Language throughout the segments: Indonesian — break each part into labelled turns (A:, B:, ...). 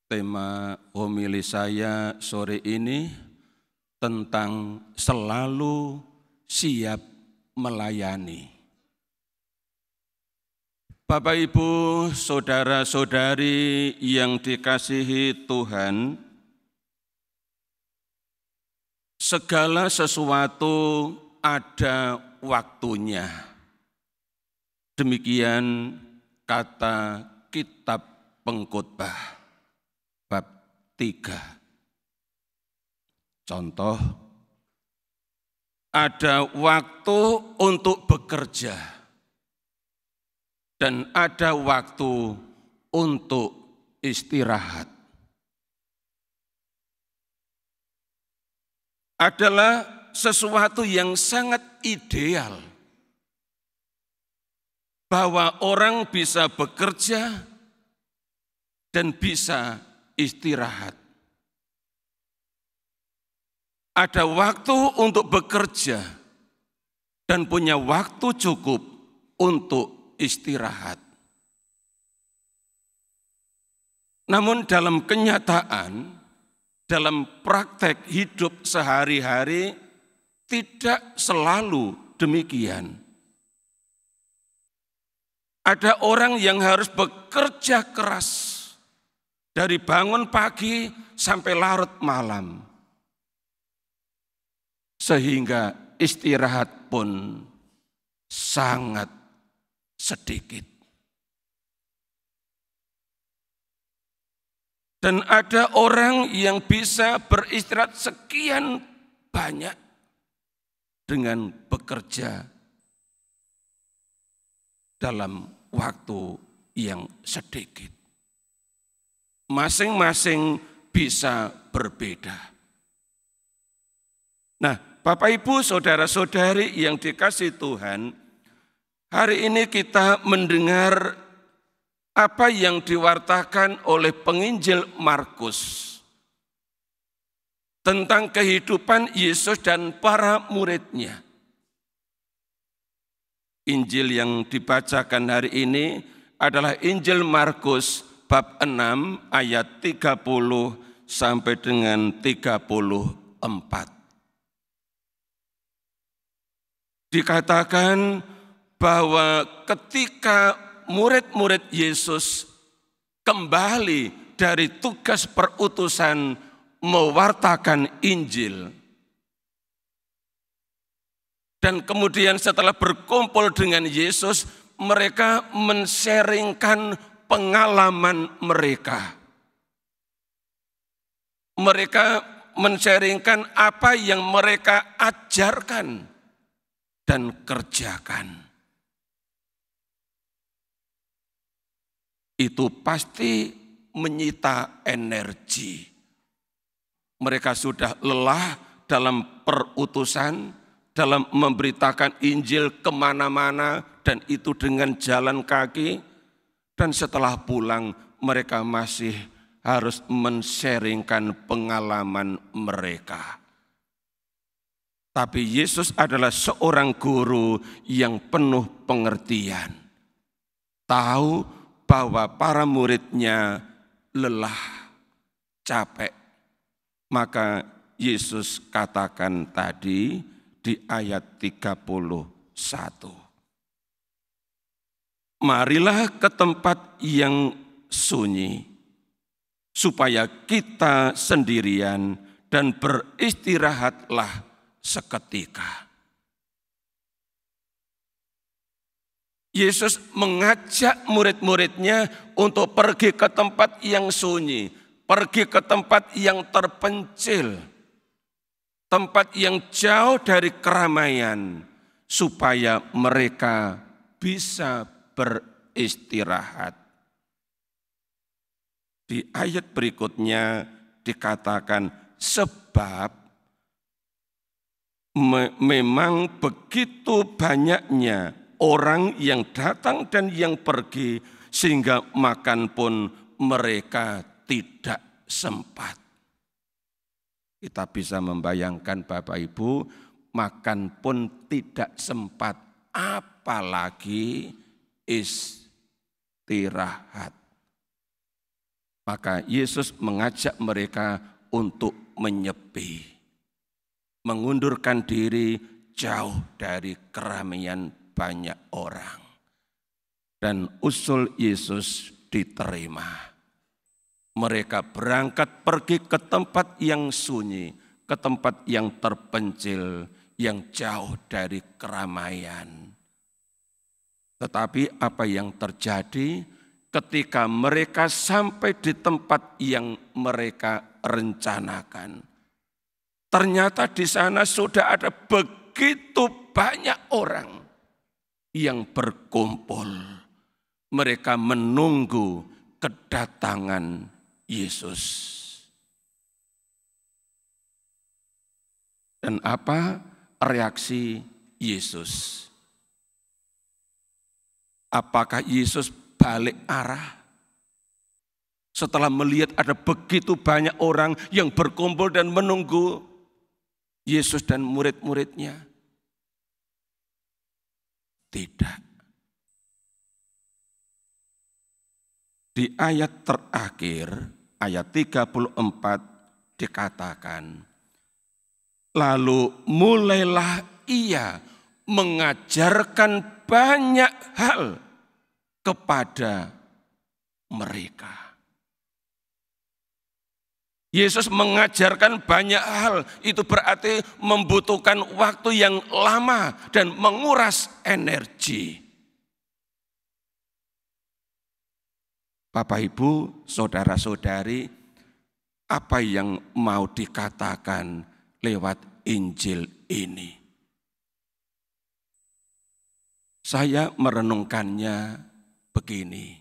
A: Tema homili saya sore ini tentang selalu siap melayani. Bapak, Ibu, saudara-saudari yang dikasihi Tuhan, segala sesuatu ada waktunya. Demikian kata kitab Pengkhotbah bab 3. Contoh, ada waktu untuk bekerja dan ada waktu untuk istirahat. Adalah sesuatu yang sangat ideal bahwa orang bisa bekerja dan bisa istirahat. Ada waktu untuk bekerja dan punya waktu cukup untuk istirahat. Namun dalam kenyataan, dalam praktek hidup sehari-hari tidak selalu demikian. Ada orang yang harus bekerja keras dari bangun pagi sampai larut malam, sehingga istirahat pun sangat sedikit. Dan ada orang yang bisa beristirahat sekian banyak dengan bekerja dalam waktu yang sedikit. Masing-masing bisa berbeda. Nah, Bapak, Ibu, saudara-saudari yang dikasihi Tuhan, hari ini kita mendengar apa yang diwartakan oleh penginjil Markus tentang kehidupan Yesus dan para muridnya. Injil yang dibacakan hari ini adalah Injil Markus bab 6 ayat 30 sampai dengan 34. Dikatakan bahwa ketika murid-murid Yesus kembali dari tugas perutusan mewartakan Injil, dan kemudian setelah berkumpul dengan Yesus, mereka men-sharingkan pengalaman mereka. Mereka men-sharingkan apa yang mereka ajarkan dan kerjakan. Itu pasti menyita energi. Mereka sudah lelah dalam perutusan, dalam memberitakan Injil kemana-mana, dan itu dengan jalan kaki. Dan setelah pulang, mereka masih harus men-sharingkan pengalaman mereka. Tapi Yesus adalah seorang guru yang penuh pengertian. Tahu bahwa para muridnya lelah, capek. Maka Yesus katakan tadi di ayat 31. Marilah ke tempat yang sunyi, supaya kita sendirian dan beristirahatlah seketika. Yesus mengajak murid-muridnya untuk pergi ke tempat yang sunyi, pergi ke tempat yang terpencil, tempat yang jauh dari keramaian, supaya mereka bisa beristirahat. Di ayat berikutnya dikatakan, sebab memang begitu banyaknya orang yang datang dan yang pergi, sehingga makan pun mereka tidak sempat. Kita bisa membayangkan Bapak Ibu, makan pun tidak sempat, apalagi istirahat. Maka Yesus mengajak mereka untuk menyepi, mengundurkan diri jauh dari keramaian banyak orang. Dan usul Yesus diterima. Mereka berangkat pergi ke tempat yang sunyi, ke tempat yang terpencil, yang jauh dari keramaian. Tetapi apa yang terjadi ketika mereka sampai di tempat yang mereka rencanakan? Ternyata di sana sudah ada begitu banyak orang yang berkumpul. Mereka menunggu kedatangan Yesus. Dan apa reaksi Yesus? Apakah Yesus balik arah? Setelah melihat ada begitu banyak orang yang berkumpul dan menunggu Yesus dan murid-muridnya? Tidak. Di ayat terakhir, ayat 34 dikatakan, lalu mulailah ia mengajarkan banyak hal kepada mereka. Yesus mengajarkan banyak hal, itu berarti membutuhkan waktu yang lama dan menguras energi. Bapak, Ibu, saudara-saudari, apa yang mau dikatakan lewat Injil ini? Saya merenungkannya begini,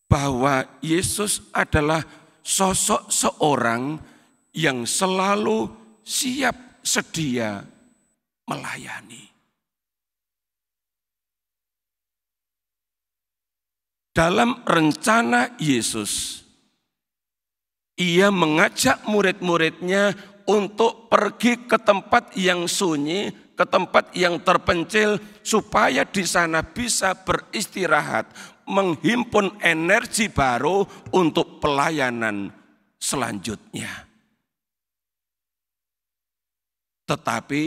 A: bahwa Yesus adalah sosok seorang yang selalu siap sedia melayani. Dalam rencana Yesus, ia mengajak murid-muridnya untuk pergi ke tempat yang sunyi, ke tempat yang terpencil, supaya di sana bisa beristirahat, menghimpun energi baru untuk pelayanan selanjutnya. Tetapi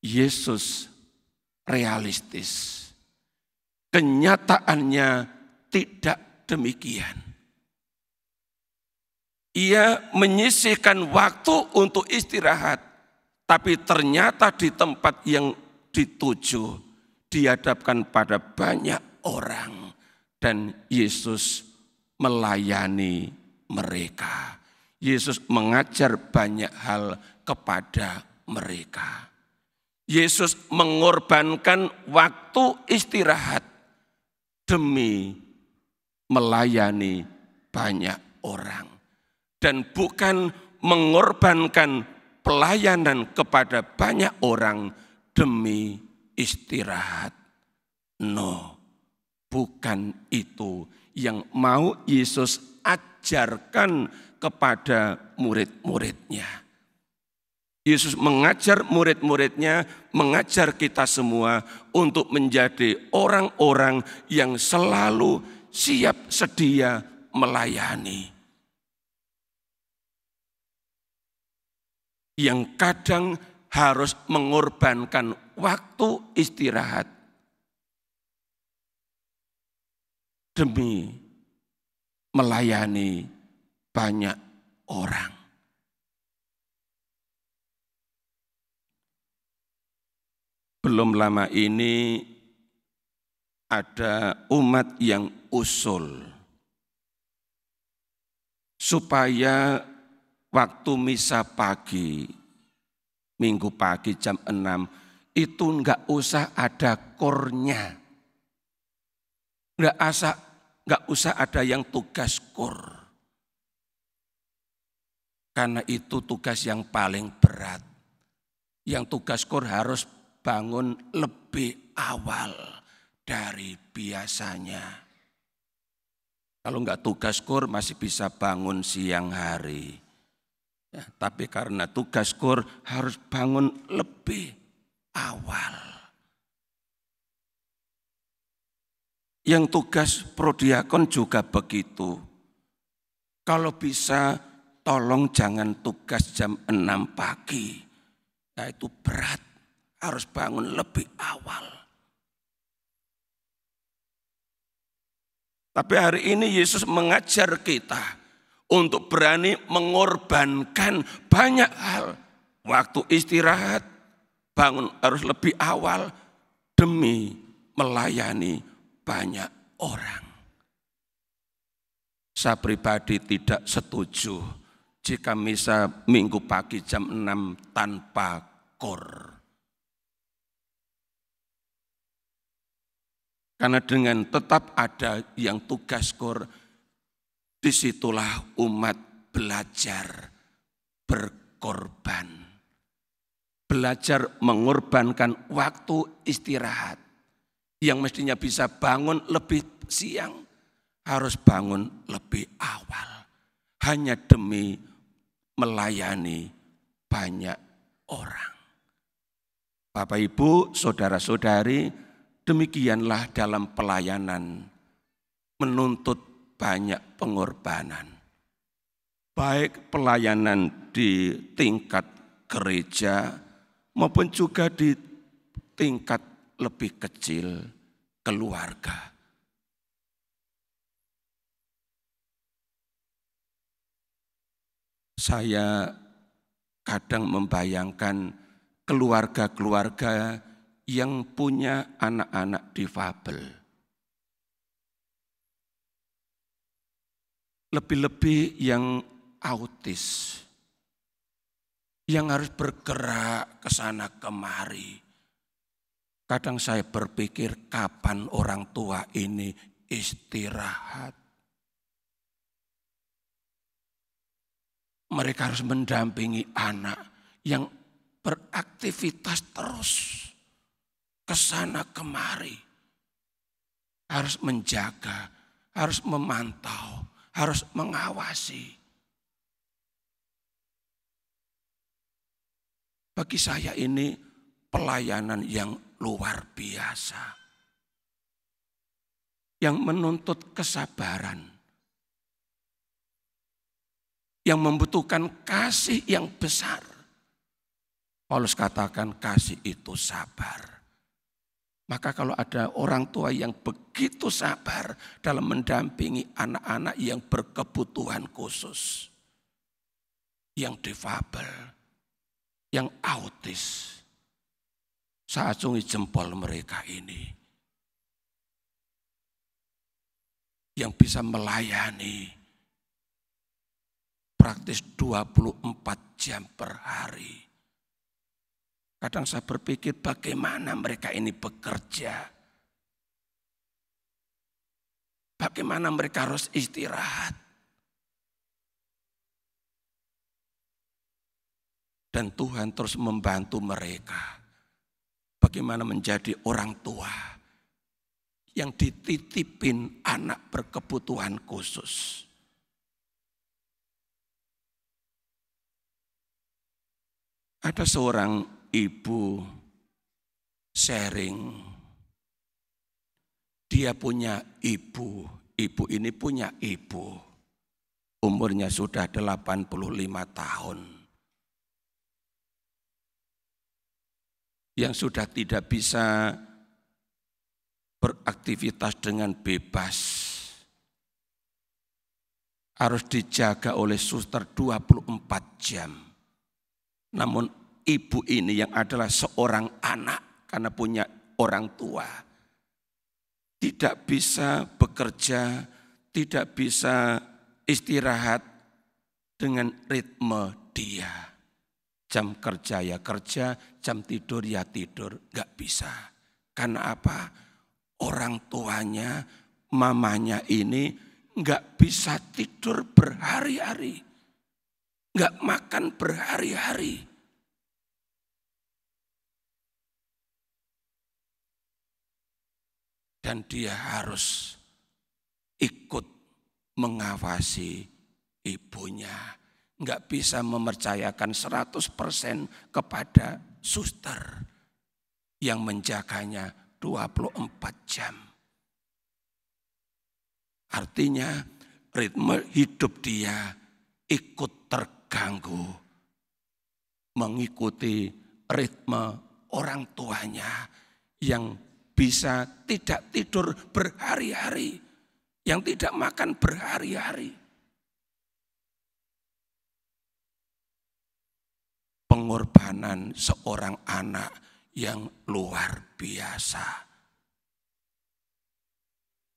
A: Yesus realistis. Kenyataannya tidak demikian. Ia menyisihkan waktu untuk istirahat, tapi ternyata di tempat yang dituju dihadapkan pada banyak orang dan Yesus melayani mereka. Yesus mengajar banyak hal kepada mereka. Yesus mengorbankan waktu istirahat demi melayani banyak orang. Dan bukan mengorbankan pelayanan kepada banyak orang demi istirahat. No, bukan itu yang mau Yesus ajarkan kepada murid-muridnya. Yesus mengajar murid-muridnya, mengajar kita semua untuk menjadi orang-orang yang selalu siap sedia melayani. Yang kadang harus mengorbankan waktu istirahat demi melayani banyak orang. Belum lama ini ada umat yang usul supaya waktu misa pagi, Minggu pagi jam 6, itu enggak usah ada kornya. Enggak usah ada yang tugas kor. Karena itu tugas yang paling berat. Yang tugas kor harus bangun lebih awal dari biasanya. Kalau enggak tugas kor masih bisa bangun siang hari. Ya, tapi karena tugas kor harus bangun lebih awal. Yang tugas prodiakon juga begitu. Kalau bisa tolong jangan tugas jam 6 pagi. Nah itu berat, harus bangun lebih awal. Tapi hari ini Yesus mengajar kita untuk berani mengorbankan banyak hal. Waktu istirahat, bangun harus lebih awal demi melayani banyak orang. Saya pribadi tidak setuju jika misa minggu pagi jam 6 tanpa kor. Karena dengan tetap ada yang tugas kor, disitulah umat belajar berkorban. Belajar mengorbankan waktu istirahat. Yang mestinya bisa bangun lebih siang, harus bangun lebih awal. Hanya demi melayani banyak orang. Bapak Ibu, saudara-saudari, demikianlah dalam pelayanan menuntut banyak pengorbanan. Baik pelayanan di tingkat gereja maupun juga di tingkat lebih kecil keluarga. Saya kadang membayangkan keluarga-keluarga yang punya anak-anak difabel. Lebih-lebih yang autis, yang harus bergerak ke sana kemari. Kadang saya berpikir kapan orang tua ini istirahat. Mereka harus mendampingi anak yang beraktivitas terus ke sana kemari. Harus menjaga, harus memantau, harus mengawasi. Bagi saya ini pelayanan yang luar biasa. Yang menuntut kesabaran. Yang membutuhkan kasih yang besar. Paulus katakan kasih itu sabar. Maka kalau ada orang tua yang begitu sabar dalam mendampingi anak-anak yang berkebutuhan khusus. Yang difabel, yang autis. Saya acungi jempol mereka ini. Yang bisa melayani praktis 24 jam per hari. Kadang saya berpikir bagaimana mereka ini bekerja. Bagaimana mereka harus istirahat. Dan Tuhan terus membantu mereka. Bagaimana menjadi orang tua yang dititipin anak berkebutuhan khusus. Ada seorang ibu sharing. Dia punya ibu ini punya ibu. Umurnya sudah 85 tahun. Yang sudah tidak bisa beraktivitas dengan bebas. Harus dijaga oleh suster 24 jam. Namun ibu ini yang adalah seorang anak karena punya orang tua. Tidak bisa bekerja, tidak bisa istirahat dengan ritme dia. Jam kerja ya kerja, jam tidur ya tidur, gak bisa. Karena apa? Orang tuanya, mamanya ini gak bisa tidur berhari-hari. Gak makan berhari-hari. Dan dia harus ikut mengawasi ibunya. Enggak bisa mempercayakan 100% kepada suster yang menjaganya 24 jam. Artinya ritme hidup dia ikut terganggu mengikuti ritme orang tuanya yang bisa tidak tidur berhari-hari, yang tidak makan berhari-hari. Pengorbanan seorang anak yang luar biasa.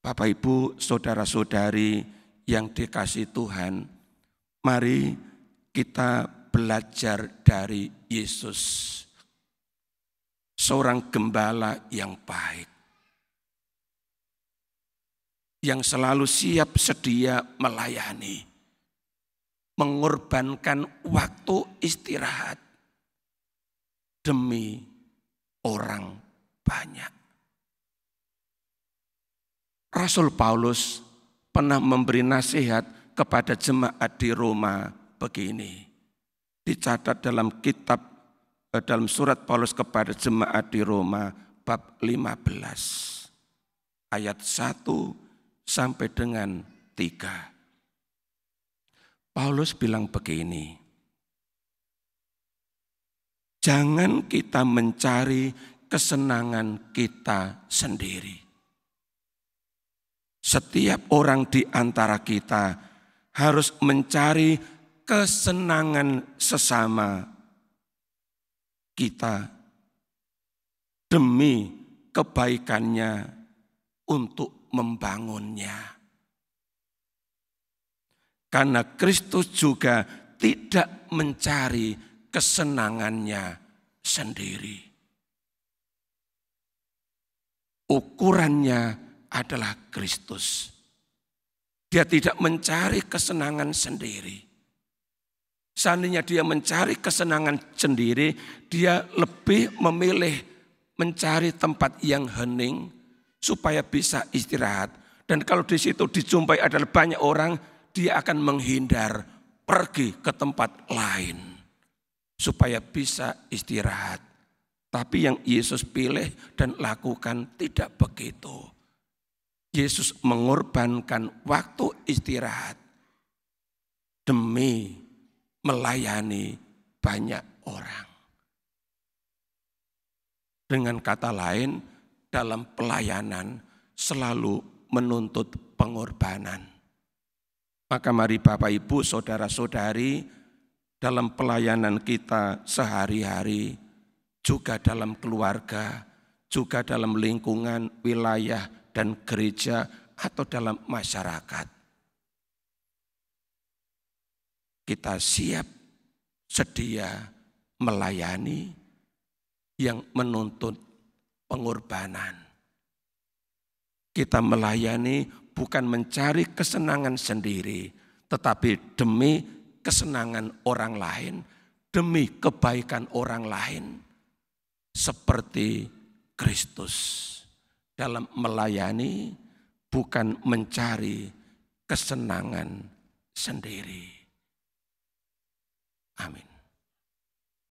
A: Bapak, Ibu, saudara-saudari yang dikasihi Tuhan, mari kita belajar dari Yesus, seorang gembala yang baik, yang selalu siap sedia melayani, mengorbankan waktu istirahat demi orang banyak. Rasul Paulus pernah memberi nasihat kepada jemaat di Roma begini. Dicatat dalam dalam surat Paulus kepada jemaat di Roma bab 15 ayat 1 sampai dengan 3. Paulus bilang begini, jangan kita mencari kesenangan kita sendiri. Setiap orang di antara kita harus mencari kesenangan sesama kita demi kebaikannya untuk membangunnya. Karena Kristus juga tidak mencari kesenangannya sendiri. Ukurannya adalah Kristus. Dia tidak mencari kesenangan sendiri. Seandainya dia mencari kesenangan sendiri, dia lebih memilih mencari tempat yang hening supaya bisa istirahat. Dan kalau di situ dijumpai adalah banyak orang, dia akan menghindar, pergi ke tempat lain supaya bisa istirahat. Tapi yang Yesus pilih dan lakukan tidak begitu. Yesus mengorbankan waktu istirahat demi melayani banyak orang. Dengan kata lain, dalam pelayanan selalu menuntut pengorbanan. Maka mari Bapak, Ibu, saudara-saudari, dalam pelayanan kita sehari-hari, juga dalam keluarga, juga dalam lingkungan wilayah dan gereja atau dalam masyarakat, kita siap sedia melayani yang menuntut pengorbanan. Kita melayani bukan mencari kesenangan sendiri, tetapi demi kesenangan orang lain, demi kebaikan orang lain, seperti Kristus. Dalam melayani bukan mencari kesenangan sendiri. Amin.